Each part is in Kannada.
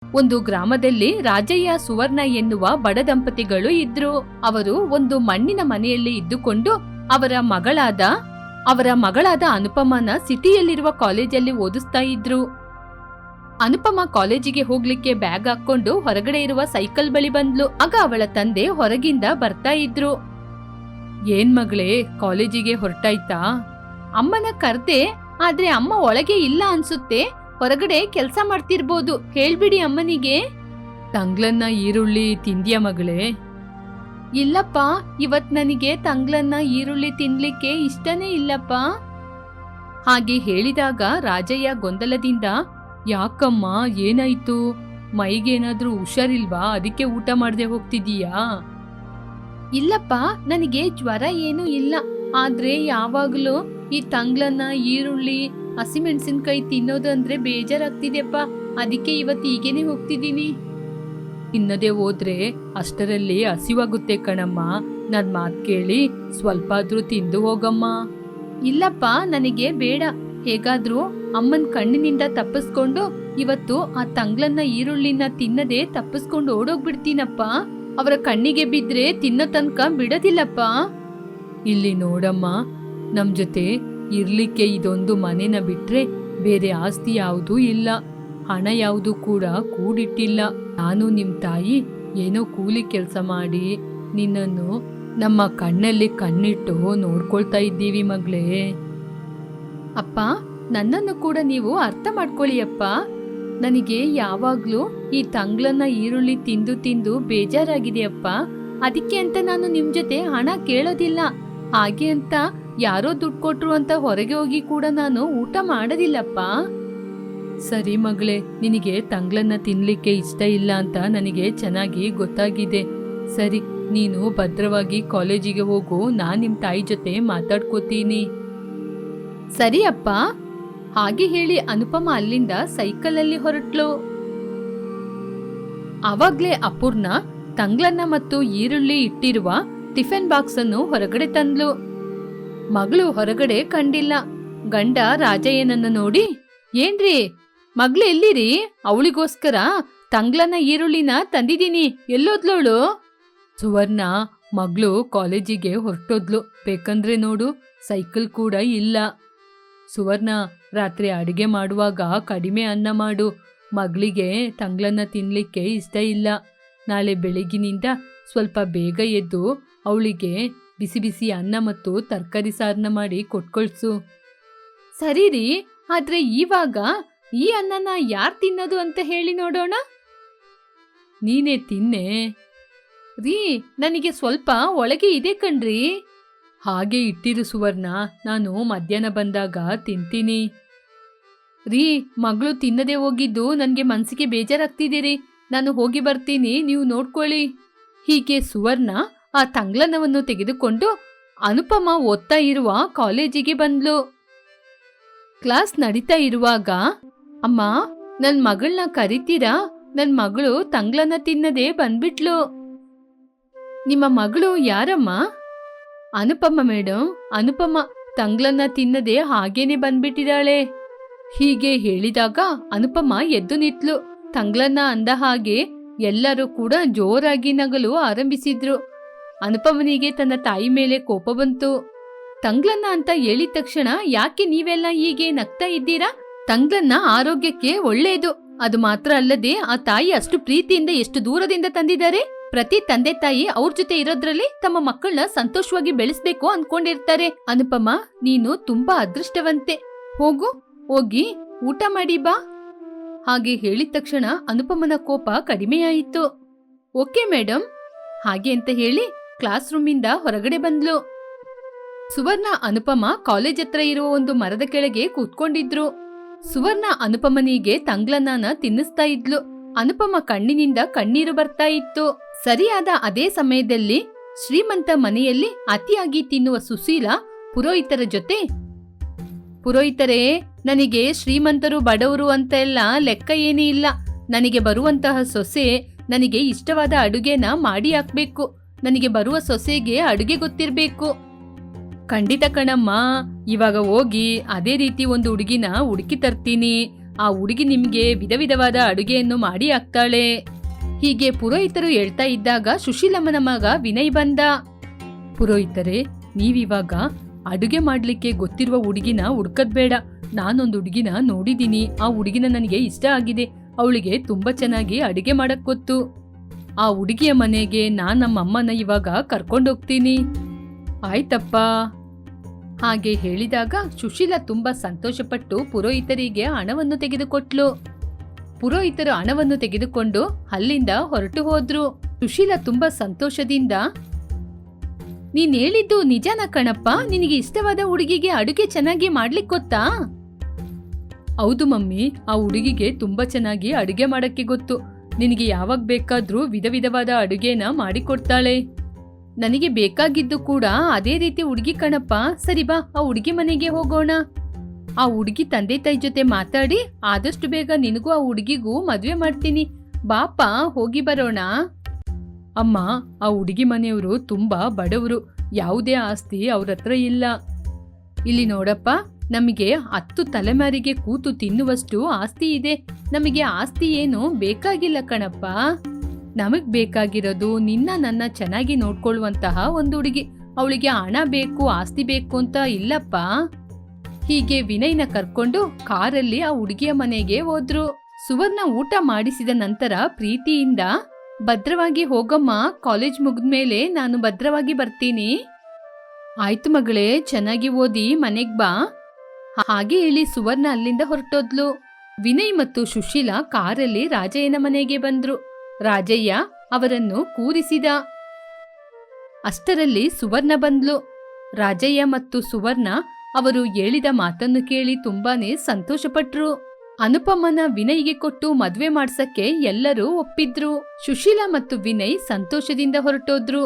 ಒಂದು ಗ್ರಾಮದಲ್ಲಿ ರಾಜಯ್ಯ ಸುವರ್ಣ ಎನ್ನುವ ಬಡ ದಂಪತಿಗಳು ಇದ್ರು. ಅವರು ಒಂದು ಮಣ್ಣಿನ ಮನೆಯಲ್ಲಿ ಇದ್ದುಕೊಂಡು ಅವರ ಮಗಳಾದ ಅನುಪಮನ ಸಿಟಿಯಲ್ಲಿರುವ ಕಾಲೇಜಲ್ಲಿ ಓದಿಸ್ತಾ ಇದ್ರು. ಅನುಪಮ ಕಾಲೇಜಿಗೆ ಹೋಗ್ಲಿಕ್ಕೆ ಬ್ಯಾಗ್ ಹಾಕೊಂಡು ಹೊರಗಡೆ ಇರುವ ಸೈಕಲ್ ಬಳಿ ಬಂದ್ಲು. ಆಗ ಅವಳ ತಂದೆ ಹೊರಗಿಂದ ಬರ್ತಾ ಇದ್ರು. ಏನ್ ಮಗಳೇ, ಕಾಲೇಜಿಗೆ ಹೊರಟಾಯ್ತಾ? ಅಮ್ಮನ ಕರ್ದೆ, ಆದ್ರೆ ಅಮ್ಮ ಒಳಗೆ ಇಲ್ಲ ಅನ್ಸುತ್ತೆ, ಹೊರಗಡೆ ಕೆಲ್ಸ ಮಾಡ್ತಿರ್ಬೋದು, ಹೇಳ್ಬಿಡಿ ಅಮ್ಮನಿಗೆ. ತಂಗ್ಲನ್ನ ಈರುಳ್ಳಿ ತಿಂದ್ಯಾ ಮಗಳೇ? ಇಲ್ಲಪ್ಪ, ಇವತ್ ನನಗೆ ತಂಗ್ಲನ್ನ ಈರುಳ್ಳಿ ತಿನ್ಲಿಕ್ಕೆ ಇಷ್ಟನೇ ಇಲ್ಲಪ್ಪ. ಹಾಗೆ ಹೇಳಿದಾಗ ರಾಜಯ್ಯ ಗೊಂದಲದಿಂದ, ಯಾಕಮ್ಮ, ಏನಾಯ್ತು? ಮೈಗೇನಾದ್ರೂ ಹುಷಾರಿಲ್ವಾ? ಅದಕ್ಕೆ ಊಟ ಮಾಡ್ದೆ ಹೋಗ್ತಿದೀಯಾ? ಇಲ್ಲಪ್ಪ, ನನಗೆ ಜ್ವರ ಏನೂ ಇಲ್ಲ, ಆದ್ರೆ ಯಾವಾಗ್ಲೂ ಈ ತಂಗ್ಲನ್ನ ಈರುಳ್ಳಿ ಹಸಿಮೆಣಸಿನ್ಕಾಯಿ ತಿನ್ನೋದು ಅಂದ್ರೆ ಬೇಜಾರಾಗ್ತಿದೆಪ್ಪ, ಅದಕ್ಕೆ ಇವತ್ತು ಹೀಗೇನೆ ಹೋಗ್ತಿದ್ದೀನಿ. ತಿನ್ನದೆ ಹೋದ್ರೆ ಅಷ್ಟರಲ್ಲಿ ಹಸಿವಾಗುತ್ತೆ ಕಣಮ್ಮ, ನನ್ ಮಾತ್ ಕೇಳಿ ಸ್ವಲ್ಪ ಆದ್ರೂ ತಿಂದು ಹೋಗಮ್ಮ. ಇಲ್ಲಪ್ಪ, ನನಗೆ ಬೇಡ, ಹೇಗಾದ್ರೂ ಅಮ್ಮನ್ ಕಣ್ಣಿನಿಂದ ತಪ್ಪಿಸ್ಕೊಂಡು ಇವತ್ತು ಆ ತಂಗ್ಲನ್ನ ಈರುಳ್ಳಿನ ತಿನ್ನದೆ ತಪ್ಪಿಸ್ಕೊಂಡು ಓಡೋಗ್ಬಿಡ್ತೀನಪ್ಪ. ಅವರ ಕಣ್ಣಿಗೆ ಬಿದ್ರೆ ತಿನ್ನೋ ತನಕ ಬಿಡೋದಿಲ್ಲಪ್ಪ. ಇಲ್ಲಿ ನೋಡಮ್ಮ, ನಮ್ ಜೊತೆ ಇರ್ಲಿಕ್ಕೆ ಇದೊಂದು ಮನೆನ ಬಿಟ್ರೆ ಬೇರೆ ಆಸ್ತಿ ಯಾವುದೂ ಇಲ್ಲ, ಹಣ ಯಾವುದು ಕೂಡ ಕೂಡಿಟ್ಟಿಲ್ಲ. ನಾನು ನಿಮ್ ತಾಯಿ ಏನೋ ಕೂಲಿ ಕೆಲಸ ಮಾಡಿ ನಿನ್ನನ್ನು ನಮ್ಮ ಕಣ್ಣಲ್ಲಿ ಕಣ್ಣಿಟ್ಟು ನೋಡ್ಕೊಳ್ತಾ ಇದ್ದೀವಿ ಮಗಳೇ. ಅಪ್ಪ, ನನ್ನನ್ನು ಕೂಡ ನೀವು ಅರ್ಥ ಮಾಡ್ಕೊಳ್ಳಿ ಅಪ್ಪ. ನನಗೆ ಯಾವಾಗ್ಲೂ ಈ ತಂಗ್ಲನ್ನ ಈರುಳ್ಳಿ ತಿಂದು ತಿಂದು ಬೇಜಾರಾಗಿದೆಯಪ್ಪ, ಅದಕ್ಕೆ ಅಂತ ನಾನು ನಿಮ್ ಜೊತೆ ಹಣ ಕೇಳೋದಿಲ್ಲ. ಹಾಗೆ ಅಂತ ಯಾರೋ ದುಡ್ಡು ಕೊಟ್ರು ಅಂತ ಹೊರಗೆ ಹೋಗಿ ಕೂಡ ನಾನು ಊಟ ಮಾಡೋದಿಲ್ಲಪ್ಪ. ಸರಿ ಮಗಳೇ, ನಿನಗೆ ತಂಗ್ಲನ್ನ ತಿನ್ಲಿಕ್ಕೆ ಇಷ್ಟ ಇಲ್ಲ ಅಂತ ನನಗೆ ಚೆನ್ನಾಗಿ ಗೊತ್ತಾಗಿದೆ. ಸರಿ, ನೀನು ಭದ್ರವಾಗಿ ಕಾಲೇಜಿಗೆ ಹೋಗು, ನಾನ್ ನಿಮ್ ತಾಯಿ ಜೊತೆ ಮಾತಾಡ್ಕೋತೀನಿ. ಸರಿ ಅಪ್ಪ. ಹಾಗೆ ಹೇಳಿ ಅನುಪಮ ಅಲ್ಲಿಂದ ಸೈಕಲಲ್ಲಿ ಹೊರಟ್ಲು. ಆವಾಗ್ಲೇ ಅಪೂರ್ಣ ತಂಗ್ಲನ್ನ ಮತ್ತು ಈರುಳ್ಳಿ ಇಟ್ಟಿರುವ ಟಿಫಿನ್ ಬಾಕ್ಸ್ ಅನ್ನು ಹೊರಗಡೆ ತಂದ್ಲು. ಮಗಳು ಹೊರಗಡೆ ಕಂಡಿಲ್ಲ. ಗಂಡ ರಾಜಯ್ಯನನ್ನ ನೋಡಿ, ಏನ್ರಿ ಮಗ್ಳು ಎಲ್ಲಿರಿ? ಅವಳಿಗೋಸ್ಕರ ತಂಗ್ಲನ್ನ ಈರುಳ್ಳಿನ ತಂದಿದ್ದೀನಿ, ಎಲ್ಲೋದ್ಲೋಳು? ಸುವರ್ಣ ಮಗಳು ಕಾಲೇಜಿಗೆ ಹೊರಟೋದ್ಲು, ಬೇಕಂದ್ರೆ ನೋಡು ಸೈಕಲ್ ಕೂಡ ಇಲ್ಲ. ಸುವರ್ಣ, ರಾತ್ರಿ ಅಡಿಗೆ ಮಾಡುವಾಗ ಕಡಿಮೆ ಅನ್ನ ಮಾಡು, ಮಗಳಿಗೆ ತಂಗ್ಲನ್ನ ತಿನ್ಲಿಕ್ಕೆ ಇಷ್ಟ ಇಲ್ಲ. ನಾಳೆ ಬೆಳಗಿನಿಂದ ಸ್ವಲ್ಪ ಬೇಗ ಎದ್ದು ಅವಳಿಗೆ ಬಿಸಿ ಬಿಸಿ ಅನ್ನ ಮತ್ತು ತರಕಾರಿ ಸಾರನ್ನ ಮಾಡಿ ಕೊಟ್ಕೊಳ್ಸು. ಸರಿ ರೀ, ಆದ್ರೆ ಇವಾಗ ಈ ಅನ್ನನ ಯಾರು ತಿನ್ನೋದು ಅಂತ ಹೇಳಿ ನೋಡೋಣ. ನೀನೇ ತಿನ್ನೆ. ರೀ, ನನಗೆ ಸ್ವಲ್ಪ ಒಳಗೆ ಇದೆ ಕಣ್ರಿ. ಹಾಗೆ ಇಟ್ಟಿರು ಸುವರ್ಣ, ನಾನು ಮಧ್ಯಾಹ್ನ ಬಂದಾಗ ತಿಂತೀನಿ. ರೀ, ಮಗಳು ತಿನ್ನದೆ ಹೋಗಿದ್ದು ನನಗೆ ಮನ್ಸಿಗೆ ಬೇಜಾರಾಗ್ತಿದ್ದೀರಿ, ನಾನು ಹೋಗಿ ಬರ್ತೀನಿ, ನೀವು ನೋಡ್ಕೊಳ್ಳಿ. ಹೀಗೆ ಸುವರ್ಣ ಆ ತಂಗ್ಲನವನ್ನು ತೆಗೆದುಕೊಂಡು ಅನುಪಮ ಓದ್ತಾ ಇರುವ ಕಾಲೇಜಿಗೆ ಬಂದ್ಲು. ಕ್ಲಾಸ್ ನಡೀತಾ ಇರುವಾಗ, ಅಮ್ಮ, ನನ್ ಮಗಳನ್ನ ಕರಿತೀರಾ? ನನ್ ಮಗಳು ತಂಗ್ಲನ್ನ ತಿನ್ನದೆ ಬಂದ್ಬಿಟ್ಲು. ನಿಮ್ಮ ಮಗಳು ಯಾರಮ್ಮ? ಅನುಪಮ ಮೇಡಮ್, ಅನುಪಮ ತಂಗ್ಲನ್ನ ತಿನ್ನದೆ ಹಾಗೇನೆ ಬಂದ್ಬಿಟ್ಟಿದ್ದಾಳೆ. ಹೀಗೆ ಹೇಳಿದಾಗ ಅನುಪಮ ಎದ್ದು ನಿಂತ್ಲು. ತಂಗ್ಲನ್ನ ಅಂದ ಹಾಗೆ ಎಲ್ಲರೂ ಕೂಡ ಜೋರಾಗಿ ನಗಲು ಆರಂಭಿಸಿದ್ರು. ಅನುಪಮನಿಗೆ ತನ್ನ ತಾಯಿ ಮೇಲೆ ಕೋಪ ಬಂತು. ತಂಗ್ಲನ್ನ ಅಂತ ಹೇಳಿದ ತಕ್ಷಣ ಯಾಕೆ ನೀವೆಲ್ಲ ಹೀಗೆ ನಗ್ತಾ ಇದ್ದೀರಾ? ತಂಗ್ಲನ್ನ ಆರೋಗ್ಯಕ್ಕೆ ಒಳ್ಳೆಯದು. ಅದು ಮಾತ್ರ ಅಲ್ಲದೆ ಆ ತಾಯಿ ಅಷ್ಟು ಪ್ರೀತಿಯಿಂದ ಎಷ್ಟು ದೂರದಿಂದ ತಂದಿದ್ದಾರೆ. ಪ್ರತಿ ತಂದೆ ತಾಯಿ ಅವ್ರ ಜೊತೆ ಇರೋದ್ರಲ್ಲಿ ತಮ್ಮ ಮಕ್ಕಳನ್ನ ಸಂತೋಷವಾಗಿ ಬೆಳೆಸ್ಬೇಕು ಅನ್ಕೊಂಡಿರ್ತಾರೆ. ಅನುಪಮ, ನೀನು ತುಂಬಾ ಅದೃಷ್ಟವಂತೆ. ಹೋಗಿ ಊಟ ಮಾಡಿ ಬಾ. ಹಾಗೆ ಹೇಳಿದ ತಕ್ಷಣ ಅನುಪಮನ ಕೋಪ ಕಡಿಮೆಯಾಯಿತು. Okay madam. ಹಾಗೆ ಅಂತ ಹೇಳಿ ಕ್ಲಾಸ್ ರೂಮಿಂದ ಹೊರಗಡೆ ಬಂದ್ಲು. ಸುವರ್ಣ ಅನುಪಮ ಕಾಲೇಜ್ ಹತ್ರ ಇರುವ ಒಂದು ಮರದ ಕೆಳಗೆ ಕೂತ್ಕೊಂಡಿದ್ರು. ಸುವರ್ಣ ಅನುಪಮನಿಗೆ ತಂಗ್ಲನ್ನ ತಿನ್ನಿಸ್ತಾ ಇದ್ಲು. ಅನುಪಮ ಕಣ್ಣಿನಿಂದ ಕಣ್ಣೀರು ಬರ್ತಾ ಇತ್ತು. ಸರಿಯಾದ ಅದೇ ಸಮಯದಲ್ಲಿ ಶ್ರೀಮಂತ ಮನೆಯಲ್ಲಿ ಅತಿಯಾಗಿ ತಿನ್ನುವ ಸುಶೀಲ ಪುರೋಹಿತರ ಜೊತೆ, ಪುರೋಹಿತರೇ, ನನಗೆ ಶ್ರೀಮಂತರು ಬಡವರು ಅಂತ ಎಲ್ಲ ಲೆಕ್ಕ ಏನೇ ಇಲ್ಲ. ನನಗೆ ಬರುವಂತಹ ಸೊಸೆ ನನಗೆ ಇಷ್ಟವಾದ ಅಡುಗೆನ ಮಾಡಿ ಹಾಕ್ಬೇಕು. ನನಗೆ ಬರುವ ಸೊಸೆಗೆ ಅಡುಗೆ ಗೊತ್ತಿರ್ಬೇಕು. ಖಂಡಿತ ಕಣಮ್ಮ, ಇವಾಗ ಹೋಗಿ ಅದೇ ರೀತಿ ಒಂದು ಹುಡುಗಿನ ಹುಡುಕಿ ತರ್ತೀನಿ. ಆ ಹುಡುಗಿ ನಿಮ್ಗೆ ವಿಧ ವಿಧವಾದ ಅಡುಗೆಯನ್ನು ಮಾಡಿ ಹಾಕ್ತಾಳೆ. ಹೀಗೆ ಪುರೋಹಿತರು ಹೇಳ್ತಾ ಇದ್ದಾಗ ಸುಶೀಲಮ್ಮನ ಮಗ ವಿನಯ್ ಬಂದ. ಪುರೋಹಿತರೇ, ನೀವಿವಾಗ ಅಡುಗೆ ಮಾಡ್ಲಿಕ್ಕೆ ಗೊತ್ತಿರುವ ಹುಡುಗಿನ ಹುಡ್ಕದ್ ಬೇಡ. ನಾನೊಂದು ಹುಡುಗಿನ ನೋಡಿದೀನಿ. ಆ ಹುಡುಗಿನ ನನಗೆ ಇಷ್ಟ ಆಗಿದೆ. ಅವಳಿಗೆ ತುಂಬಾ ಚೆನ್ನಾಗಿ ಅಡುಗೆ ಮಾಡಕ್ ಗೊತ್ತು. ಆ ಹುಡುಗಿಯ ಮನೆಗೆ ನಮ್ಮ ಅಮ್ಮನ ಇವಾಗ ಕರ್ಕೊಂಡೋಗ್ತೀನಿ. ಆಯ್ತಪ್ಪ. ಹಾಗೆ ಹೇಳಿದಾಗ ಸುಶೀಲಾ ತುಂಬಾ ಸಂತೋಷಪಟ್ಟು ಪುರೋಹಿತರಿಗೆ ಹಣವನ್ನು ತೆಗೆದುಕೊಟ್ಲು. ಪುರೋಹಿತರು ಹಣವನ್ನು ತೆಗೆದುಕೊಂಡು ಅಲ್ಲಿಂದ ಹೊರಟು ಹೋದ್ರು. ಸುಶೀಲಾ ತುಂಬಾ ಸಂತೋಷದಿಂದ, ನೀನ್ ಹೇಳಿದ್ದು ನಿಜಾನ ಕಣಪ್ಪ? ನಿನಗೆ ಇಷ್ಟವಾದ ಹುಡುಗಿಗೆ ಅಡುಗೆ ಚೆನ್ನಾಗಿ ಮಾಡ್ಲಿಕ್ಕೆ ಗೊತ್ತಾ? ಹೌದು ಮಮ್ಮಿ, ಆ ಹುಡುಗಿಗೆ ತುಂಬಾ ಚೆನ್ನಾಗಿ ಅಡುಗೆ ಮಾಡಕ್ಕೆ ಗೊತ್ತು. ನಿನಗೆ ಯಾವಾಗ ಬೇಕಾದ್ರೂ ವಿಧ ವಿಧವಾದ ಅಡುಗೆನ ಮಾಡಿಕೊಡ್ತಾಳೆ. ನನಗೆ ಬೇಕಾಗಿದ್ದು ಕೂಡ ಅದೇ ರೀತಿ ಹುಡುಗಿ ಕಣಪ್ಪ. ಸರಿ ಬಾ, ಆ ಹುಡುಗಿ ಮನೆಗೆ ಹೋಗೋಣ. ಆ ಹುಡುಗಿ ತಂದೆ ತಾಯಿ ಜೊತೆ ಮಾತಾಡಿ ಆದಷ್ಟು ಬೇಗ ನಿನಗೂ ಆ ಹುಡುಗಿಗೂ ಮದ್ವೆ ಮಾಡ್ತೀನಿ. ಬಾಪ, ಹೋಗಿ ಬರೋಣ. ಅಮ್ಮ, ಆ ಹುಡುಗಿ ಮನೆಯವರು ತುಂಬಾ ಬಡವರು. ಯಾವುದೇ ಆಸ್ತಿ ಅವ್ರ ಹತ್ರ ಇಲ್ಲ. ಇಲ್ಲಿ ನೋಡಪ್ಪ, ನಮಗೆ 10 ತಲೆಮಾರಿಗೆ ಕೂತು ತಿನ್ನುವಷ್ಟು ಆಸ್ತಿ ಇದೆ. ನಮಗೆ ಆಸ್ತಿ ಏನು ಬೇಕಾಗಿಲ್ಲ ಕಣಪ್ಪ. ನಮಗ್ ಬೇಕಾಗಿರೋದು ನನ್ನ ಚೆನ್ನಾಗಿ ನೋಡ್ಕೊಳ್ಳುವಂತಹ ಒಂದು ಹುಡುಗಿ. ಅವಳಿಗೆ ಹಣ ಬೇಕು, ಆಸ್ತಿ ಬೇಕು ಅಂತ ಇಲ್ಲಪ್ಪ. ಹೀಗೆ ವಿನಯ್ನ ಕರ್ಕೊಂಡು ಕಾರಲ್ಲಿ ಆ ಹುಡುಗಿಯ ಮನೆಗೆ ಹೋದ್ರು. ಸುವರ್ಣ ಊಟ ಮಾಡಿಸಿದ ನಂತರ ಪ್ರೀತಿಯಿಂದ, ಭದ್ರವಾಗಿ ಹೋಗಮ್ಮ, ಕಾಲೇಜ್ ಮುಗಿದ್ಮೇಲೆ ನಾನು ಭದ್ರವಾಗಿ ಬರ್ತೀನಿ. ಆಯ್ತು ಮಗಳೇ, ಚೆನ್ನಾಗಿ ಓದಿ ಮನೆಗ್ ಬಾ. ಹಾಗೆ ಹೇಳಿ ಸುವರ್ಣ ಅಲ್ಲಿಂದ ಹೊರಟೋದ್ಲು. ವಿನಯ್ ಮತ್ತು ಸುಶೀಲಾ ಕಾರಲ್ಲಿ ರಾಜಯ್ಯನ ಮನೆಗೆ ಬಂದ್ರು. ರಾಜಯ್ಯ ಅವರನ್ನು ಕೂರಿಸಿದ. ಅಷ್ಟರಲ್ಲಿ ಸುವರ್ಣ ಬಂದ್ಲು. ರಾಜಯ್ಯ ಮತ್ತು ಸುವರ್ಣ ಅವರು ಹೇಳಿದ ಮಾತನ್ನು ಕೇಳಿ ತುಂಬಾನೇ ಸಂತೋಷಪಟ್ರು. ಅನುಪಮನ ವಿನಯ್ಗೆ ಕೊಟ್ಟು ಮದ್ವೆ ಮಾಡ್ಸಕ್ಕೆ ಎಲ್ಲರೂ ಒಪ್ಪಿದ್ರು. ಸುಶೀಲಾ ಮತ್ತು ವಿನಯ್ ಸಂತೋಷದಿಂದ ಹೊರಟೋದ್ರು.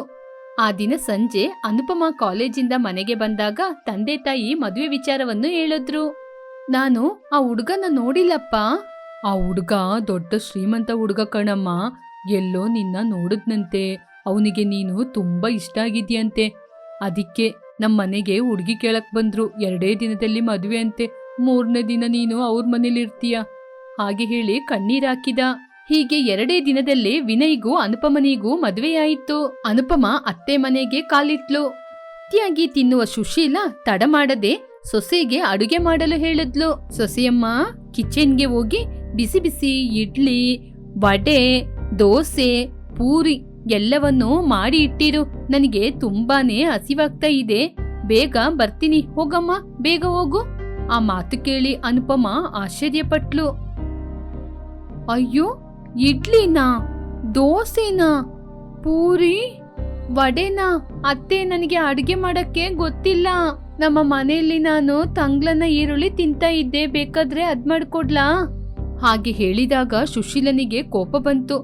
ಆ ದಿನ ಸಂಜೆ ಅನುಪಮ ಕಾಲೇಜಿಂದ ಮನೆಗೆ ಬಂದಾಗ ತಂದೆ ತಾಯಿ ಮದುವೆ ವಿಚಾರವನ್ನು ಹೇಳಿದ್ರು. ನಾನು ಆ ಹುಡುಗನ ನೋಡಿಲ್ಲಪ್ಪ. ಆ ಹುಡುಗ ದೊಡ್ಡ ಶ್ರೀಮಂತ ಹುಡುಗ ಕಣಮ್ಮ. ಎಲ್ಲೋ ನಿನ್ನ ನೋಡಿದ್ನಂತೆ. ಅವನಿಗೆ ನೀನು ತುಂಬಾ ಇಷ್ಟ ಆಗಿದ್ಯಂತೆ. ಅದಕ್ಕೆ ನಮ್ಮ ಮನೆಗೆ ಹುಡುಗಿ ಕೇಳಕ್ ಬಂದ್ರು. 2 ದಿನದಲ್ಲಿ ಮದುವೆ ಅಂತೆ. 3ನೇ ದಿನ ನೀನು ಅವ್ರ ಮನೇಲಿರ್ತೀಯ. ಹಾಗೆ ಹೇಳಿ ಕಣ್ಣೀರಾಕಿದ. ಹೀಗೆ 2 ದಿನದಲ್ಲಿ ವಿನಯ್ಗೂ ಅನುಪಮನಿಗೂ ಮದುವೆಯಾಯಿತು. ಅನುಪಮ ಅತ್ತೆ ಮನೆಗೆ ಕಾಲಿಟ್ಲು. ಅತಿಯಾಗಿ ತಿನ್ನುವ ಸುಶೀಲಾ ತಡ ಮಾಡದೆ ಸೊಸೆಗೆ ಅಡುಗೆ ಮಾಡಲು ಹೇಳಿದ್ಲು. ಸೊಸೆಯಮ್ಮ, ಕಿಚನ್ಗೆ ಹೋಗಿ ಬಿಸಿ ಬಿಸಿ ಇಡ್ಲಿ, ವಡೆ, ದೋಸೆ, ಪೂರಿ ಎಲ್ಲವನ್ನೂ ಮಾಡಿ ಇಟ್ಟಿರು. ನನಗೆ ತುಂಬಾನೇ ಹಸಿವಾಗ್ತಾ ಇದೆ. ಬೇಗ ಬರ್ತೀನಿ, ಹೋಗಮ್ಮ, ಬೇಗ ಹೋಗು. ಆ ಮಾತು ಕೇಳಿ ಅನುಪಮ ಆಶ್ಚರ್ಯಪಟ್ಲು. ಅಯ್ಯೋ, ಇಡ್ಲಿನಾ, ದೋಸೆನಾ, ಪೂರಿ, ವಡೆನಾ? ಅತ್ತೆ, ನನಗೆ ಅಡುಗೆ ಮಾಡಕ್ಕೆ ಗೊತ್ತಿಲ್ಲ. ನಮ್ಮ ಮನೆಯಲ್ಲಿ ನಾನು ತಂಗ್ಳನ್ನ ಈರುಳ್ಳಿ ತಿಂತಾ ಇದ್ದೆ. ಬೇಕಾದ್ರೆ ಅದ್ ಮಾಡ್ಕೊಡ್ಲಾ? ಹಾಗೆ ಹೇಳಿದಾಗ ಸುಶೀಲನಿಗೆ ಕೋಪ ಬಂತು.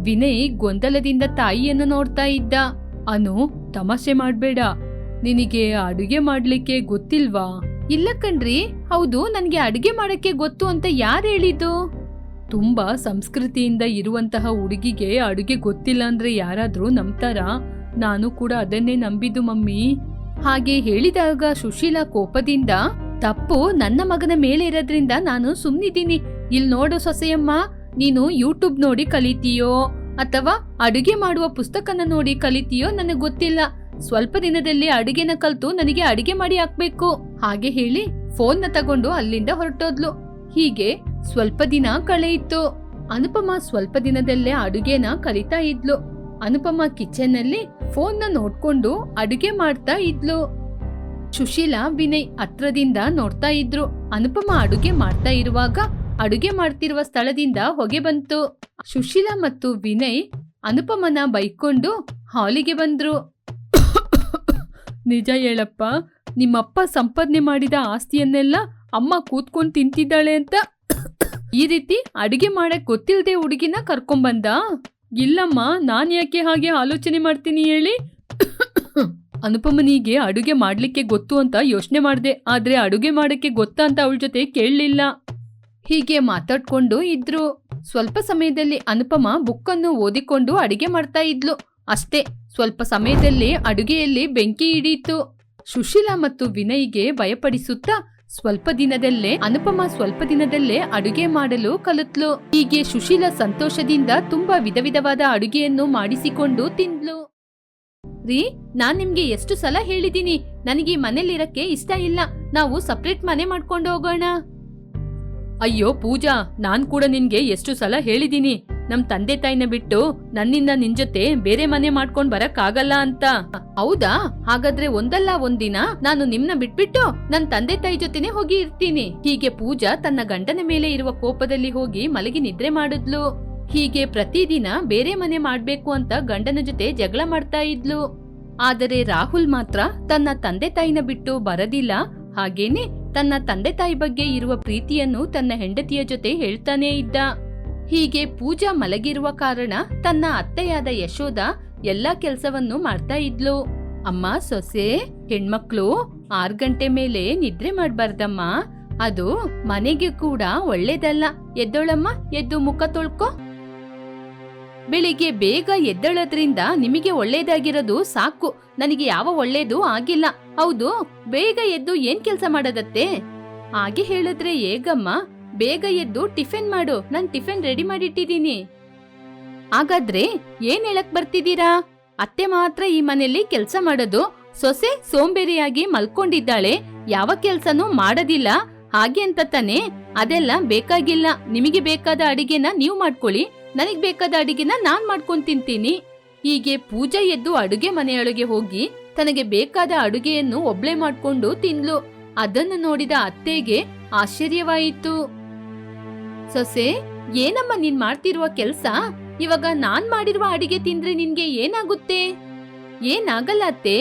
ವಿನಯ್ ಗೊಂದಲದಿಂದ ತಾಯಿಯನ್ನು ನೋಡ್ತಾ ಇದ್ದ. ಅನು, ತಮಾಷೆ ಮಾಡ್ಬೇಡ. ನಿನಗೆ ಅಡುಗೆ ಮಾಡ್ಲಿಕ್ಕೆ ಗೊತ್ತಿಲ್ವಾ? ಇಲ್ಲ ಕಣ್ರಿ. ಹೌದು, ನನ್ಗೆ ಅಡುಗೆ ಮಾಡಕ್ಕೆ ಗೊತ್ತು ಅಂತ ಯಾರು ಹೇಳಿದ್ದು? ತುಂಬಾ ಸಂಸ್ಕೃತಿಯಿಂದ ಇರುವಂತಹ ಹುಡುಗಿಗೆ ಅಡುಗೆ ಗೊತ್ತಿಲ್ಲ ಅಂದ್ರೆ ಯಾರಾದ್ರೂ ನಂಬ್ತಾರಾ? ನಾನು ಕೂಡ ಅದನ್ನೇ ನಂಬಿದ್ದು ಮಮ್ಮಿ. ಹಾಗೆ ಹೇಳಿದಾಗ ಸುಶೀಲಾ ಕೋಪದಿಂದ, ತಪ್ಪು ನನ್ನ ಮಗನ ಮೇಲೆ ಇರೋದ್ರಿಂದ ನಾನು ಸುಮ್ನಿದ್ದೀನಿ. ಇಲ್ಲಿ ನೋಡು ಸೊಸೆಯಮ್ಮ, ನೀನು ಯೂಟ್ಯೂಬ್ ನೋಡಿ ಕಲಿತೀಯೋ ಅಥವಾ ಅಡುಗೆ ಮಾಡುವ ಪುಸ್ತಕನ ನೋಡಿ ಕಲಿತೀಯೋ ನನಗೆ ಗೊತ್ತಿಲ್ಲ. ಸ್ವಲ್ಪ ದಿನದಲ್ಲಿ ಅಡುಗೆನ ಕಲ್ತು ನನಗೆ ಅಡುಗೆ ಮಾಡಿ ಹಾಕ್ಬೇಕು. ಹಾಗೆ ಹೇಳಿ ಫೋನ್ನ ತಗೊಂಡು ಅಲ್ಲಿಂದ ಹೊರಟೋದ್ಲು. ಹೀಗೆ ಸ್ವಲ್ಪ ದಿನ ಕಳೆಯಿತು. ಅನುಪಮ ಸ್ವಲ್ಪ ದಿನದಲ್ಲೇ ಅಡುಗೆನ ಕಲಿತಾ ಇದ್ಲು. ಅನುಪಮ ಕಿಚನ್ ನಲ್ಲಿ ಫೋನ್ನ ನೋಡ್ಕೊಂಡು ಅಡುಗೆ ಮಾಡ್ತಾ ಇದ್ಲು. ಸುಶೀಲಾ, ವಿನಯ್ ಹತ್ರದಿಂದ ನೋಡ್ತಾ ಇದ್ರು. ಅನುಪಮ ಅಡುಗೆ ಮಾಡ್ತಾ ಇರುವಾಗ ಅಡುಗೆ ಮಾಡ್ತಿರುವ ಸ್ಥಳದಿಂದ ಹೊಗೆ ಬಂತು. ಸುಶೀಲಾ ಮತ್ತು ವಿನಯ್ ಅನುಪಮನ ಬೈಕೊಂಡು ಹಾಲಿಗೆ ಬಂದ್ರು. ನಿಜ ಹೇಳಪ್ಪ, ನಿಮ್ಮಪ್ಪ ಸಂಪಾದನೆ ಮಾಡಿದ ಆಸ್ತಿಯನ್ನೆಲ್ಲ ಅಮ್ಮ ಕೂತ್ಕೊಂಡು ತಿಂತಿದ್ದಾಳೆ ಅಂತ ಈ ರೀತಿ ಅಡುಗೆ ಮಾಡಕ್ ಗೊತ್ತಿಲ್ಲದೆ ಹುಡುಗಿನ ಕರ್ಕೊಂಬಂದ? ಇಲ್ಲಮ್ಮ, ನಾನ್ ಯಾಕೆ ಹಾಗೆ ಆಲೋಚನೆ ಮಾಡ್ತೀನಿ ಹೇಳಿ? ಅನುಪಮನಿಗೆ ಅಡುಗೆ ಮಾಡ್ಲಿಕ್ಕೆ ಗೊತ್ತು ಅಂತ ಯೋಚನೆ ಮಾಡ್ದೆ, ಆದ್ರೆ ಅಡುಗೆ ಮಾಡಕ್ಕೆ ಗೊತ್ತಾ ಅಂತ ಅವಳ ಜೊತೆ ಕೇಳಲಿಲ್ಲ. ಹೀಗೆ ಮಾತಾಡ್ಕೊಂಡು ಇದ್ರು. ಸ್ವಲ್ಪ ಸಮಯದಲ್ಲಿ ಅನುಪಮ ಬುಕ್ಕನ್ನು ಓದಿಕೊಂಡು ಅಡುಗೆ ಮಾಡ್ತಾ ಇದ್ಲು. ಅಷ್ಟೇ, ಸ್ವಲ್ಪ ಸಮಯದಲ್ಲಿ ಅಡುಗೆಯಲ್ಲಿ ಬೆಂಕಿ ಹಿಡಿಯಿತು. ಸುಶೀಲಾ ಮತ್ತು ವಿನಯ್ಗೆ ಭಯಪಡಿಸುತ್ತಾ ಅನುಪಮ ಸ್ವಲ್ಪ ದಿನದಲ್ಲೇ ಅಡುಗೆ ಮಾಡಲು ಕಲಿತ್ಲು. ಹೀಗೆ ಸುಶೀಲಾ ಸಂತೋಷದಿಂದ ತುಂಬಾ ವಿಧ ವಿಧವಾದ ಅಡುಗೆಯನ್ನು ಮಾಡಿಸಿಕೊಂಡು ತಿಂದ್ಲು. ರೀ, ನಾನ್ ನಿಮ್ಗೆ ಎಷ್ಟು ಸಲ ಹೇಳಿದೀನಿ, ನನಗೆ ಈ ಮನೇಲಿರಕ್ಕೆ ಇಷ್ಟ ಇಲ್ಲ, ನಾವು ಸಪ್ರೇಟ್ ಮನೆ ಮಾಡ್ಕೊಂಡು ಹೋಗೋಣ. ಅಯ್ಯೋ ಪೂಜಾ, ನಾನ್ ಕೂಡ ನಿನ್ಗೆ ಎಷ್ಟು ಸಲ ಹೇಳಿದೀನಿ, ನಮ್ ತಂದೆ ತಾಯಿನ ಬಿಟ್ಟು ನನ್ನಿಂದ ನಿನ್ ಜೊತೆ ಬೇರೆ ಮನೆ ಮಾಡ್ಕೊಂಡ್ ಬರಕ್ ಆಗಲ್ಲ ಅಂತ. ಹೌದಾ? ಹಾಗಾದ್ರೆ ಒಂದಲ್ಲ ಒಂದಿನ ನಾನು ನಿಮ್ನ ಬಿಟ್ಬಿಟ್ಟು ನನ್ ತಂದೆ ತಾಯಿ ಜೊತೆನೆ ಹೋಗಿ ಇರ್ತೀನಿ. ಹೀಗೆ ಪೂಜಾ ತನ್ನ ಗಂಡನ ಮೇಲೆ ಇರುವ ಕೋಪದಲ್ಲಿ ಹೋಗಿ ಮಲಗಿ ನಿದ್ರೆ ಮಾಡಿದ್ಲು. ಹೀಗೆ ಪ್ರತಿದಿನ ಬೇರೆ ಮನೆ ಮಾಡ್ಬೇಕು ಅಂತ ಗಂಡನ ಜೊತೆ ಜಗಳ ಮಾಡ್ತಾ ಇದ್ಲು. ಆದರೆ ರಾಹುಲ್ ಮಾತ್ರ ತನ್ನ ತಂದೆ ತಾಯಿನ ಬಿಟ್ಟು ಬರದಿಲ್ಲ. ಹಾಗೇನೆ ತನ್ನ ತಂದೆ ತಾಯಿ ಬಗ್ಗೆ ಇರುವ ಪ್ರೀತಿಯನ್ನು ತನ್ನ ಹೆಂಡತಿಯ ಜೊತೆ ಹೇಳ್ತಾನೇ ಇದ್ದ. ಹೀಗೆ ಪೂಜಾ ಮಲಗಿರುವ ಕಾರಣ ತನ್ನ ಅತ್ತೆಯಾದ ಯಶೋಧ ಎಲ್ಲಾ ಕೆಲ್ಸವನ್ನು ಮಾಡ್ತಾ ಇದ್ಲು. ಅಮ್ಮ ಸೊಸೆ, ಹೆಣ್ಮಕ್ಳು 6 ಗಂಟೆ ಮೇಲೆ ನಿದ್ರೆ ಮಾಡ್ಬಾರ್ದಮ್ಮ, ಅದು ಮನೆಗೆ ಕೂಡ ಒಳ್ಳೇದಲ್ಲ. ಎದ್ದೋಳಮ್ಮ, ಎದ್ದು ಮುಖ ತೊಳ್ಕೊ. ಬೆಳಿಗ್ಗೆ ಬೇಗ ಎದ್ದಳದ್ರಿಂದ ನಿಮಗೆ ಒಳ್ಳೇದಾಗಿರೋದು ಸಾಕು, ನನಗೆ ಯಾವ ಒಳ್ಳೇದು ಆಗಿಲ್ಲ. ಹೌದು, ಬೇಗ ಎದ್ದು ಏನ್ ಕೆಲ್ಸ ಮಾಡೋದತ್ತೆ? ಹಾಗೆ ಹೇಳಿದ್ರೆ ಹೇಗಮ್ಮ? ಬೇಗ ಎದ್ದು ಟಿಫಿನ್ ಮಾಡು, ನಾನ್ ಟಿಫಿನ್ ರೆಡಿ ಮಾಡಿಟ್ಟಿದ್ದೀನಿ. ಹಾಗಾದ್ರೆ ಏನ್ ಹೇಳಕ್ ಬರ್ತಿದ್ದೀರಾ? ಅತ್ತೆ ಮಾತ್ರ ಈ ಮನೆಯಲ್ಲಿ ಕೆಲ್ಸ ಮಾಡೋದು, ಸೊಸೆ ಸೋಂಬೇರಿಯಾಗಿ ಮಲ್ಕೊಂಡಿದ್ದಾಳೆ, ಯಾವ ಕೆಲ್ಸನೂ ಮಾಡೋದಿಲ್ಲ, ಹಾಗೆ ಅಂತ ತಾನೆ? ಅದೆಲ್ಲ ಬೇಕಾಗಿಲ್ಲ. ನಿಮಗೆ ಬೇಕಾದ ಅಡಿಗೆನ ನೀವು ಮಾಡ್ಕೊಳ್ಳಿ, ನನಗ್ ಬೇಕಾದ ಅಡಿಗೆನ ನಾನ್ ಮಾಡ್ಕೊಂಡ್ ತಿಂತೀನಿ. ಹೀಗೆ ಪೂಜಾ ಎದ್ದು ಅಡುಗೆ ಮನೆಯೊಳಗೆ ಹೋಗಿ ತನಗೆ ಬೇಕಾದ ಅಡುಗೆಯನ್ನು ಒಬ್ಳೆ ಮಾಡ್ಕೊಂಡು ತಿಂದ್ಲು. ಅದನ್ನು ನೋಡಿದ ಅತ್ತೆಗೆ ಆಶ್ಚರ್ಯವಾಯಿತು. ಸೊಸೆ, ಏನಮ್ಮ ನೀನ್ ಮಾಡ್ತಿರುವ ಕೆಲ್ಸ? ಇವಾಗ ನಾನ್ ಮಾಡಿರುವ ಅಡಿಗೆ ತಿಂದ್ರೆ ನಿನ್ಗೆ ಏನಾಗುತ್ತೆ? ಏನಾಗಲ್ಲ ಅತ್ತೆ,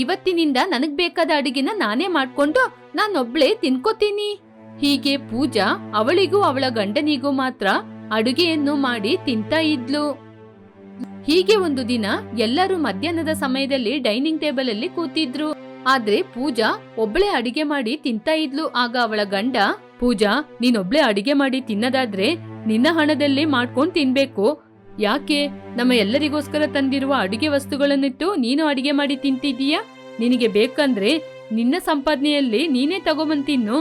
ಇವತ್ತಿನಿಂದ ನನಗ್ ಬೇಕಾದ ಅಡಿಗೆನ ನಾನೇ ಮಾಡ್ಕೊಂಡು ನಾನೊಬ್ಳೆ ತಿನ್ಕೋತೀನಿ. ಹೀಗೆ ಪೂಜಾ ಅವಳಿಗೂ ಅವಳ ಗಂಡನಿಗೂ ಮಾತ್ರ ಅಡುಗೆಯನ್ನು ಮಾಡಿ ತಿಂತಾ ಇದ್ಲು. ಹೀಗೆ ಒಂದು ದಿನ ಎಲ್ಲರೂ ಮಧ್ಯಾಹ್ನದ ಸಮಯದಲ್ಲಿ ಡೈನಿಂಗ್ ಟೇಬಲ್ ಅಲ್ಲಿ ಕೂತಿದ್ರು. ಆದ್ರೆ ಪೂಜಾ ಒಬ್ಳೆ ಅಡಿಗೆ ಮಾಡಿ ತಿಂತಾ ಇದ್ಲು. ಆಗ ಅವಳ ಗಂಡ, ಪೂಜಾ, ನೀನೊಬ್ಳೆ ಅಡಿಗೆ ಮಾಡಿ ತಿನ್ನದಾದ್ರೆ ನಿನ್ನ ಹಣದಲ್ಲಿ ಮಾಡ್ಕೊಂಡ್ ತಿನ್ಬೇಕು. ಯಾಕೆ ನಮ್ಮ ಎಲ್ಲರಿಗೋಸ್ಕರ ತಂದಿರುವ ಅಡಿಗೆ ವಸ್ತುಗಳನ್ನಿಟ್ಟು ನೀನು ಅಡಿಗೆ ಮಾಡಿ ತಿಂತಿದೀಯಾ? ನಿನಗೆ ಬೇಕಂದ್ರೆ ನಿನ್ನ ಸಂಪಾದನೆಯಲ್ಲಿ ನೀನೇ ತಗೊಂಬಂದ್ ತಿನ್ನು.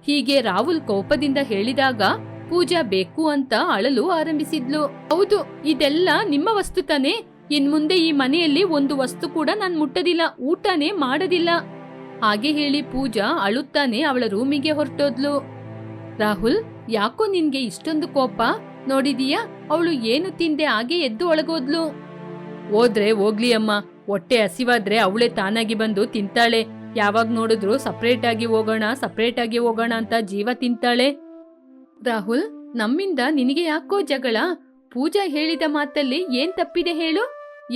ಹೀಗೆ ರಾಹುಲ್ ಕೋಪದಿಂದ ಹೇಳಿದಾಗ ಪೂಜಾ ಬೇಕು ಅಂತ ಅಳಲು ಆರಂಭಿಸಿದ್ಲು. ಹೌದು, ಇದೆಲ್ಲ ನಿಮ್ಮ ವಸ್ತು ತಾನೆ, ಇನ್ ಮುಂದೆ ಈ ಮನೆಯಲ್ಲಿ ಒಂದು ವಸ್ತು ಕೂಡ ನಾನ್ ಮುಟ್ಟದಿಲ್ಲ, ಊಟನೇ ಮಾಡೋದಿಲ್ಲ. ಹಾಗೆ ಹೇಳಿ ಪೂಜಾ ಅಳುತ್ತಾನೆ ಅವಳ ರೂಮಿಗೆ ಹೊರಟೋದ್ಲು. ರಾಹುಲ್, ಯಾಕೋ ನಿನ್ಗೆ ಇಷ್ಟೊಂದು ಕೋಪ? ನೋಡಿದೀಯಾ, ಅವಳು ಏನು ತಿಂದೆ ಹಾಗೆ ಎದ್ದು ಒಳಗೋದ್ಲು. ಹೋದ್ರೆ ಹೋಗ್ಲಿ ಅಮ್ಮ, ಹೊಟ್ಟೆ ಹಸಿವಾದ್ರೆ ಅವಳೇ ತಾನಾಗಿ ಬಂದು ತಿಂತಾಳೆ. ಯಾವಾಗ ನೋಡಿದ್ರು ಸಪ್ರೇಟ್ ಆಗಿ ಹೋಗೋಣ ಅಂತ ಜೀವ ತಿಂತಾಳೆ. ರಾಹುಲ್, ನಮ್ಮಿಂದ ನಿನಗೆ ಯಾಕೋ ಜಗಳ? ಪೂಜಾ ಹೇಳಿದ ಮಾತಲ್ಲಿ ಏನ್ ತಪ್ಪಿದೆ ಹೇಳು?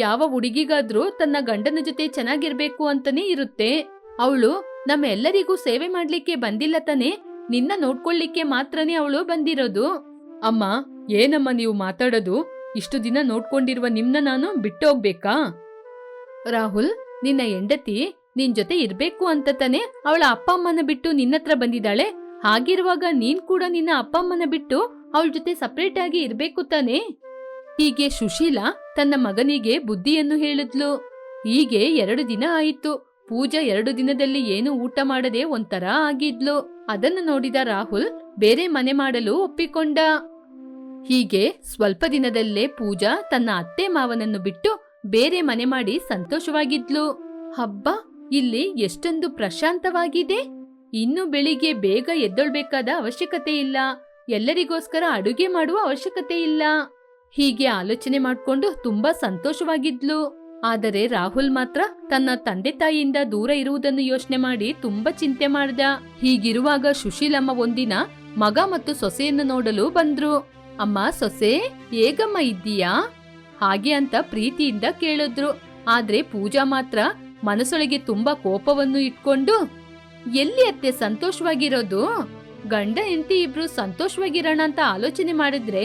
ಯಾವ ಹುಡುಗಿಗಾದ್ರೂ ತನ್ನ ಗಂಡನ ಜೊತೆ ಚೆನ್ನಾಗಿರ್ಬೇಕು ಅಂತಾನೆ ಇರುತ್ತೆ. ಅವಳು ನಮ್ಮೆಲ್ಲರಿಗೂ ಸೇವೆ ಮಾಡ್ಲಿಕ್ಕೆ ಬಂದಿಲ್ಲ ತಾನೆ, ನಿನ್ನ ನೋಡ್ಕೊಳ್ಳಿಕ್ಕೆ ಮಾತ್ರನೇ ಅವಳು ಬಂದಿರೋದು. ಅಮ್ಮ, ಏನಮ್ಮ ನೀವು ಮಾತಾಡೋದು? ಇಷ್ಟು ದಿನ ನೋಡ್ಕೊಂಡಿರುವ ನಿಮ್ನ ನಾನು ಬಿಟ್ಟು ಹೋಗ್ಬೇಕಾ? ರಾಹುಲ್, ನಿನ್ನ ಹೆಂಡತಿ ನಿನ್ ಜೊತೆ ಇರ್ಬೇಕು ಅಂತ ತಾನೆ ಅವಳ ಅಪ್ಪ ಅಮ್ಮನ ಬಿಟ್ಟು ನಿನ್ನತ್ರ ಬಂದಿದ್ದಾಳೆ. ಹಾಗಿರುವಾಗ ನೀನ್ ಕೂಡ ನಿನ್ನ ಅಪ್ಪ ಅಮ್ಮನ ಬಿಟ್ಟು ಅವಳ ಜೊತೆ ಸಪ್ರೇಟ್ ಆಗಿ ಇರ್ಬೇಕು ತಾನೆ? ಹೀಗೆ ಸುಶೀಲಾ ತನ್ನ ಮಗನಿಗೆ ಬುದ್ಧಿಯನ್ನು ಹೇಳಿದ್ಲು. ಹೀಗೆ 2 ದಿನ ಆಯಿತು. ಪೂಜಾ 2 ದಿನದಲ್ಲಿ ಏನು ಊಟ ಮಾಡದೆ ಒಂಥರ ಆಗಿದ್ಲು. ಅದನ್ನು ನೋಡಿದ ರಾಹುಲ್ ಬೇರೆ ಮನೆ ಮಾಡಲು ಒಪ್ಪಿಕೊಂಡ. ಹೀಗೆ ಸ್ವಲ್ಪ ದಿನದಲ್ಲೇ ಪೂಜಾ ತನ್ನ ಅತ್ತೆ ಮಾವನನ್ನು ಬಿಟ್ಟು ಬೇರೆ ಮನೆ ಮಾಡಿ ಸಂತೋಷವಾಗಿದ್ಲು. ಹಬ್ಬ, ಇಲ್ಲಿ ಎಷ್ಟೊಂದು ಪ್ರಶಾಂತವಾಗಿದೆ. ಇನ್ನು ಬೆಳಿಗ್ಗೆ ಬೇಗ ಎದ್ದೊಳ್ಬೇಕಾದ ಅವಶ್ಯಕತೆ ಇಲ್ಲ, ಎಲ್ಲರಿಗೋಸ್ಕರ ಅಡುಗೆ ಮಾಡುವ ಅವಶ್ಯಕತೆ ಇಲ್ಲ. ಹೀಗೆ ಆಲೋಚನೆ ಮಾಡ್ಕೊಂಡು ತುಂಬಾ ಸಂತೋಷವಾಗಿದ್ಲು. ಆದರೆ ರಾಹುಲ್ ಮಾತ್ರ ತನ್ನ ತಂದೆ ತಾಯಿಯಿಂದ ದೂರ ಇರುವುದನ್ನು ಯೋಚನೆ ಮಾಡಿ ತುಂಬಾ ಚಿಂತೆ ಮಾಡ್ದ. ಹೀಗಿರುವಾಗ ಸುಶೀಲಮ್ಮ ಒಂದಿನ ಮಗ ಮತ್ತು ಸೊಸೆಯನ್ನು ನೋಡಲು ಬಂದ್ರು. ಅಮ್ಮ ಸೊಸೆ, ಹೇಗಮ್ಮ ಇದ್ದೀಯಾ? ಹಾಗೆ ಅಂತ ಪ್ರೀತಿಯಿಂದ ಕೇಳಿದ್ರು. ಆದ್ರೆ ಪೂಜಾ ಮಾತ್ರ ಮನಸ್ಸೊಳಗೆ ತುಂಬಾ ಕೋಪವನ್ನು ಇಟ್ಕೊಂಡು, ಎಲ್ಲಿ ಅತ್ತೆ ಸಂತೋಷವಾಗಿರೋದು? ಗಂಡ ಹೆಂಡತಿ ಇಬ್ರು ಸಂತೋಷವಾಗಿರೋಣ ಅಂತ ಆಲೋಚನೆ ಮಾಡಿದ್ರೆ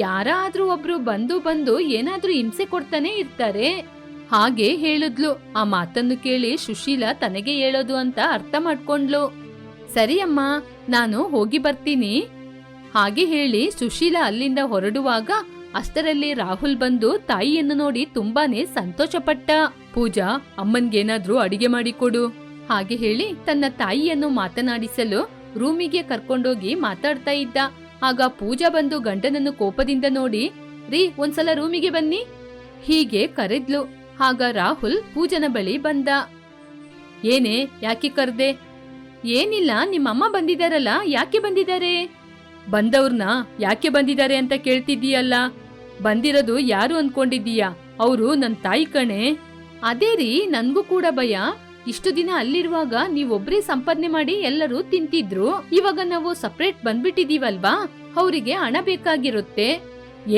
ಯಾರಾದ್ರೂ ಒಬ್ರು ಬಂದು ಏನಾದ್ರೂ ಹಿಂಸೆ ಕೊಡ್ತಾನೆ ಇರ್ತಾರೆ. ಹಾಗೆ ಹೇಳಿದ್ಲು. ಆ ಮಾತನ್ನು ಕೇಳಿ ಸುಶೀಲಾ ತನಗೆ ಹೇಳೋದು ಅಂತ ಅರ್ಥ ಮಾಡ್ಕೊಂಡ್ಲು. ಸರಿ ಅಮ್ಮ, ನಾನು ಹೋಗಿ ಬರ್ತೀನಿ. ಹಾಗೆ ಹೇಳಿ ಸುಶೀಲಾ ಅಲ್ಲಿಂದ ಹೊರಡುವಾಗ ಅಷ್ಟರಲ್ಲಿ ರಾಹುಲ್ ಬಂದು ತಾಯಿಯನ್ನು ನೋಡಿ ತುಂಬಾನೇ ಸಂತೋಷಪಟ್ಟ. ಪೂಜಾ, ಅಮ್ಮನ್ಗೇನಾದ್ರೂ ಅಡಿಗೆ ಮಾಡಿಕೊಡು. ಹಾಗೆ ಹೇಳಿ ತನ್ನ ತಾಯಿಯನ್ನು ಮಾತನಾಡಿಸಲು ರೂಮಿಗೆ ಕರ್ಕೊಂಡೋಗಿ ಮಾತಾಡ್ತಾ ಇದ್ದ. ಆಗ ಪೂಜಾ ಬಂದು ಗಂಡನನ್ನು ಕೋಪದಿಂದ ನೋಡಿ, ರೀ ಒಂದ್ಸಲ ರೂಮಿಗೆ ಬನ್ನಿ ಹೀಗೆ ಕರೆದ್ಲು. ಆಗ ರಾಹುಲ್ ಪೂಜನ ಬಳಿ ಬಂದ. ಏನೇ, ಯಾಕೆ ಕರ್ದೆ? ಏನಿಲ್ಲ, ನಿಮ್ಮಮ್ಮ ಬಂದಿದಾರಲ್ಲ, ಯಾಕೆ ಬಂದಿದ್ದಾರೆ? ಬಂದವ್ರನ್ನ ಯಾಕೆ ಬಂದಿದ್ದಾರೆ ಅಂತ ಕೇಳ್ತಿದ್ದೀಯಲ್ಲ. ಬಂದಿರೋದು ಯಾರು ಅನ್ಕೊಂಡಿದ್ದೀಯಾ? ಅವರು ನನ್ ತಾಯಿ ಕಣೆ. ಅದೇ ರೀ, ನನ್ಗೂ ಕೂಡ ಭಯ. ಇಷ್ಟು ದಿನ ಅಲ್ಲಿರುವಾಗ ನೀವೊಬ್ರೇ ಸಂಪಾದನೆ ಮಾಡಿ ಎಲ್ಲರೂ ತಿಂತಿದ್ರು. ಇವಾಗ ನಾವು ಸಪ್ರೇಟ್ ಬಂದ್ಬಿಟ್ಟಿದೀವಲ್ವಾ, ಅವರಿಗೆ ಹಣ ಬೇಕಾಗಿರುತ್ತೆ.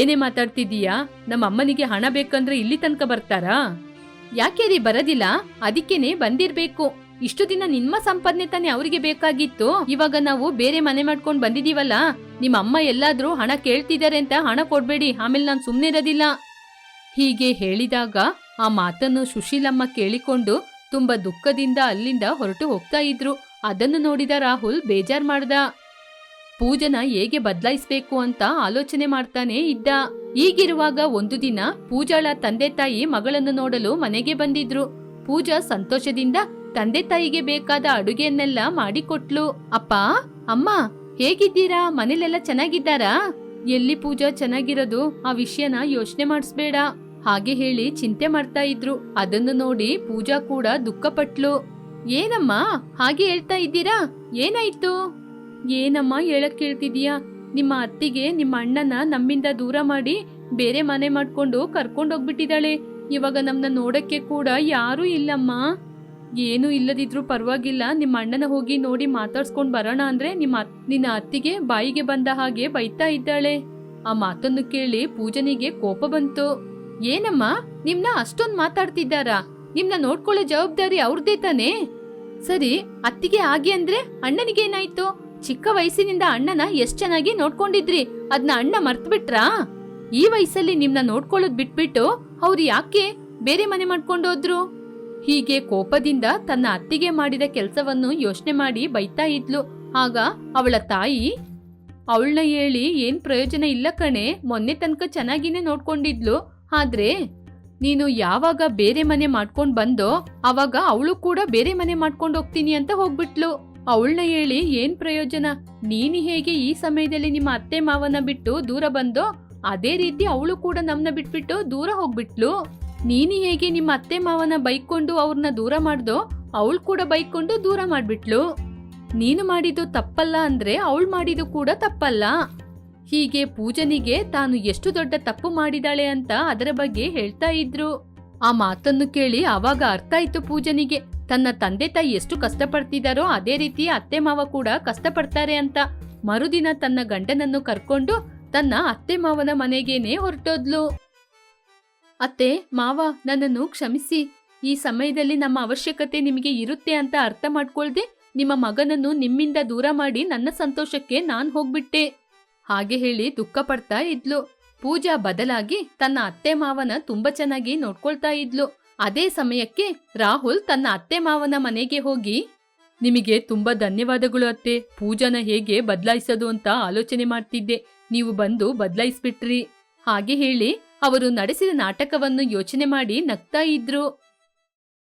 ಏನೇ ಮಾತಾಡ್ತಿದೀಯಾ? ನಮ್ಮ ಅಮ್ಮನಿಗೆ ಹಣ ಬೇಕಂದ್ರೆ ಇಲ್ಲಿ ತನಕ ಬರ್ತಾರಾ? ಯಾಕೆ ರೀ ಬರೋದಿಲ್ಲ? ಅದಕ್ಕೇನೆ ಬಂದಿರ್ಬೇಕು. ಇಷ್ಟು ದಿನ ನಿಮ್ಮ ಸಂಪಾದನೆ ತಾನೇ ಅವರಿಗೆ ಬೇಕಾಗಿತ್ತು. ಇವಾಗ ನಾವು ಬೇರೆ ಮನೆ ಮಾಡ್ಕೊಂಡ್ ಬಂದಿದೀವಲ್ಲ, ನಿಮ್ಮ ಅಮ್ಮ ಎಲ್ಲಾದ್ರೂ ಹಣ ಕೇಳ್ತಿದ್ದಾರೆ ಅಂತ ಹಣ ಕೊಡ್ಬೇಡಿ, ಆಮೇಲೆ ನಾನ್ ಸುಮ್ನೆ ಇರೋದಿಲ್ಲ. ಹೀಗೆ ಹೇಳಿದಾಗ ಆ ಮಾತನ್ನು ಸುಶೀಲಮ್ಮ ಕೇಳಿಕೊಂಡು ತುಂಬಾ ದುಃಖದಿಂದ ಅಲ್ಲಿಂದ ಹೊರಟು ಹೋಗ್ತಾ ಇದ್ರು. ಅದನ್ನು ನೋಡಿದ ರಾಹುಲ್ ಬೇಜಾರ್ ಮಾಡ್ದ. ಪೂಜನ ಹೇಗೆ ಬದಲಾಯಿಸ್ಬೇಕು ಅಂತ ಆಲೋಚನೆ ಮಾಡ್ತಾನೆ ಇದ್ದ. ಈಗಿರುವಾಗ ಒಂದು ದಿನ ಪೂಜಾಳ ತಂದೆ ತಾಯಿ ಮಗಳನ್ನು ನೋಡಲು ಮನೆಗೆ ಬಂದಿದ್ರು. ಪೂಜಾ ಸಂತೋಷದಿಂದ ತಂದೆ ತಾಯಿಗೆ ಬೇಕಾದ ಅಡುಗೆಯನ್ನೆಲ್ಲ ಮಾಡಿಕೊಟ್ಲು. ಅಪ್ಪ, ಅಮ್ಮ ಹೇಗಿದ್ದೀರಾ? ಮನೇಲೆಲ್ಲ ಚೆನ್ನಾಗಿದ್ದಾರಾ? ಎಲ್ಲಿ ಪೂಜಾ ಚೆನ್ನಾಗಿರೋದು, ಆ ವಿಷಯನ ಯೋಚನೆ ಮಾಡಿಸ್ಬೇಡ ಹಾಗೆ ಹೇಳಿ ಚಿಂತೆ ಮಾಡ್ತಾ ಇದ್ರು. ಅದನ್ನು ನೋಡಿ ಪೂಜಾ ಕೂಡ ದುಃಖಪಟ್ಲು. ಏನಮ್ಮ ಹಾಗೆ ಹೇಳ್ತಾ ಇದ್ದೀರಾ? ಏನಾಯ್ತು? ಏನಮ್ಮ ಹೇಳಕ್ ಕೇಳ್ತಿದೀಯಾ? ನಿಮ್ಮ ಅತ್ತಿಗೆ ನಿಮ್ಮ ಅಣ್ಣನ ನಮ್ಮಿಂದ ದೂರ ಮಾಡಿ ಬೇರೆ ಮನೆ ಮಾಡ್ಕೊಂಡು ಕರ್ಕೊಂಡೋಗ್ಬಿಟ್ಟಿದ್ದಾಳೆ. ಇವಾಗ ನಮ್ನ ನೋಡಕ್ಕೆ ಕೂಡ ಯಾರೂ ಇಲ್ಲಮ್ಮ. ಏನು ಇಲ್ಲದಿದ್ರು ಪರವಾಗಿಲ್ಲ, ನಿಮ್ಮ ಅಣ್ಣನ ಹೋಗಿ ನೋಡಿ ಮಾತಾಡ್ಸ್ಕೊಂಡ್ ಬರೋಣ ಅಂದ್ರೆ ನಿನ್ನ ಅತ್ತಿಗೆ ಬಾಯಿಗೆ ಬಂದ ಹಾಗೆ ಬೈತಾ ಇದ್ದಾಳೆ. ಆ ಮಾತನ್ನು ಕೇಳಿ ಪೂಜನಿಗೆ ಕೋಪ ಬಂತು. ಏನಮ್ಮ, ನಿಮ್ನ ಅಷ್ಟೊಂದ್ ಮಾತಾಡ್ತಿದ್ದಾರಾ? ನಿಮ್ನ ನೋಡ್ಕೊಳ್ಳೋ ಜವಾಬ್ದಾರಿ ಅವ್ರದೇ ತಾನೇ? ಸರಿ, ಅತ್ತಿಗೆ ಹಾಗೆ ಅಂದ್ರೆ ಅಣ್ಣನಿಗೆ ಏನಾಯ್ತು? ಚಿಕ್ಕ ವಯಸ್ಸಿನಿಂದ ಅಣ್ಣನ ಎಷ್ಟ್ ಚೆನ್ನಾಗಿ ನೋಡ್ಕೊಂಡಿದ್ರಿ, ಅದ್ನ ಅಣ್ಣ ಮರ್ತ್ ಬಿಟ್ರಾ? ಈ ವಯಸ್ಸಲ್ಲಿ ನಿಮ್ನ ನೋಡ್ಕೊಳ್ಳೋದ್ ಬಿಟ್ಬಿಟ್ಟು ಅವ್ರು ಯಾಕೆ ಬೇರೆ ಮನೆ ಮಾಡ್ಕೊಂಡೋದ್ರು? ಹೀಗೆ ಕೋಪದಿಂದ ತನ್ನ ಅತ್ತಿಗೆ ಮಾಡಿದ ಕೆಲ್ಸವನ್ನು ಯೋಚನೆ ಮಾಡಿ ಬೈತಾ ಇದ್ಲು. ಆಗ ಅವಳ ತಾಯಿ, ಅವಳನ್ನ ಹೇಳಿ ಏನ್ ಪ್ರಯೋಜನ ಇಲ್ಲ ಕಣೆ, ಮೊನ್ನೆ ತನಕ ಚೆನ್ನಾಗಿನೇ ನೋಡ್ಕೊಂಡಿದ್ಲು. ಆದ್ರೆ ನೀನು ಯಾವಾಗ ಬೇರೆ ಮನೆ ಮಾಡ್ಕೊಂಡ್ ಬಂದೋ ಅವಾಗ ಅವಳು ಕೂಡ ಬೇರೆ ಮನೆ ಮಾಡ್ಕೊಂಡ್ ಹೋಗ್ತೀನಿ ಅಂತ ಹೋಗ್ಬಿಟ್ಲು. ಅವಳನ್ನ ಹೇಳಿ ಏನ್ ಪ್ರಯೋಜನ? ನೀನು ಹೇಗೆ ಈ ಸಮಯದಲ್ಲಿ ನಿಮ್ಮ ಅತ್ತೆ ಮಾವನ ಬಿಟ್ಟು ದೂರ ಬಂದೋ ಅದೇ ರೀತಿ ಅವಳು ಕೂಡ ನಮ್ನ ಬಿಟ್ಬಿಟ್ಟು ದೂರ ಹೋಗ್ಬಿಟ್ಲು. ನೀನು ಹೇಗೆ ನಿಮ್ಮ ಅತ್ತೆ ಮಾವನ ಬೈಕೊಂಡು ಅವ್ರನ್ನ ದೂರ ಮಾಡ್ದೋ ಅವಳು ಕೂಡ ಬೈಕೊಂಡು ದೂರ ಮಾಡ್ಬಿಟ್ಲು. ನೀನು ಮಾಡಿದ್ದು ತಪ್ಪಲ್ಲ ಅಂದ್ರೆ ಅವಳು ಮಾಡಿದ್ದು ಕೂಡ ತಪ್ಪಲ್ಲ. ಹೀಗೆ ಪೂಜನಿಗೆ ತಾನು ಎಷ್ಟು ದೊಡ್ಡ ತಪ್ಪು ಮಾಡಿದಾಳೆ ಅಂತ ಅದರ ಬಗ್ಗೆ ಹೇಳ್ತಾ ಇದ್ರು. ಆ ಮಾತನ್ನು ಕೇಳಿ ಆವಾಗ ಅರ್ಥ ಆಯ್ತು ಪೂಜನಿಗೆ, ತನ್ನ ತಂದೆ ತಾಯಿ ಎಷ್ಟು ಕಷ್ಟಪಡ್ತಿದಾರೋ ಅದೇ ರೀತಿ ಅತ್ತೆ ಮಾವ ಕೂಡ ಕಷ್ಟಪಡ್ತಾರೆ ಅಂತ. ಮರುದಿನ ತನ್ನ ಗಂಡನನ್ನು ಕರ್ಕೊಂಡು ತನ್ನ ಅತ್ತೆ ಮಾವನ ಮನೆಗೇನೆ ಹೊರಟೋದ್ಲು. ಅತ್ತೆ ಮಾವ, ನನ್ನನ್ನು ಕ್ಷಮಿಸಿ. ಈ ಸಮಯದಲ್ಲಿ ನಮ್ಮ ಅವಶ್ಯಕತೆ ನಿಮಗೆ ಇರುತ್ತೆ ಅಂತ ಅರ್ಥ ಮಾಡ್ಕೊಳ್ದೆ ನಿಮ್ಮ ಮಗನನ್ನು ನಿಮ್ಮಿಂದ ದೂರ ಮಾಡಿ ನನ್ನ ಸಂತೋಷಕ್ಕೆ ನಾನ್ ಹೋಗ್ಬಿಟ್ಟೆ ಹಾಗೆ ಹೇಳಿ ದುಃಖ ಪಡ್ತಾ ಇದ್ಲು. ಪೂಜಾ ಬದಲಾಗಿ ತನ್ನ ಅತ್ತೆ ಮಾವನ ತುಂಬಾ ಚೆನ್ನಾಗಿ ನೋಡ್ಕೊಳ್ತಾ ಇದ್ಲು. ಅದೇ ಸಮಯಕ್ಕೆ ರಾಹುಲ್ ತನ್ನ ಅತ್ತೆ ಮಾವನ ಮನೆಗೆ ಹೋಗಿ, ನಿಮಗೆ ತುಂಬಾ ಧನ್ಯವಾದಗಳು ಅತ್ತೆ. ಪೂಜಾನ ಹೇಗೆ ಬದಲಾಯಿಸೋದು ಅಂತ ಆಲೋಚನೆ ಮಾಡ್ತಿದ್ದೆ, ನೀವು ಬಂದು ಬದಲಾಯಿಸ್ಬಿಟ್ರಿ ಹಾಗೆ ಹೇಳಿ ಅವರು ನಡೆಸಿದ ನಾಟಕವನ್ನು ಯೋಚನೆ ಮಾಡಿ ನಗ್ತಾ ಇದ್ರು.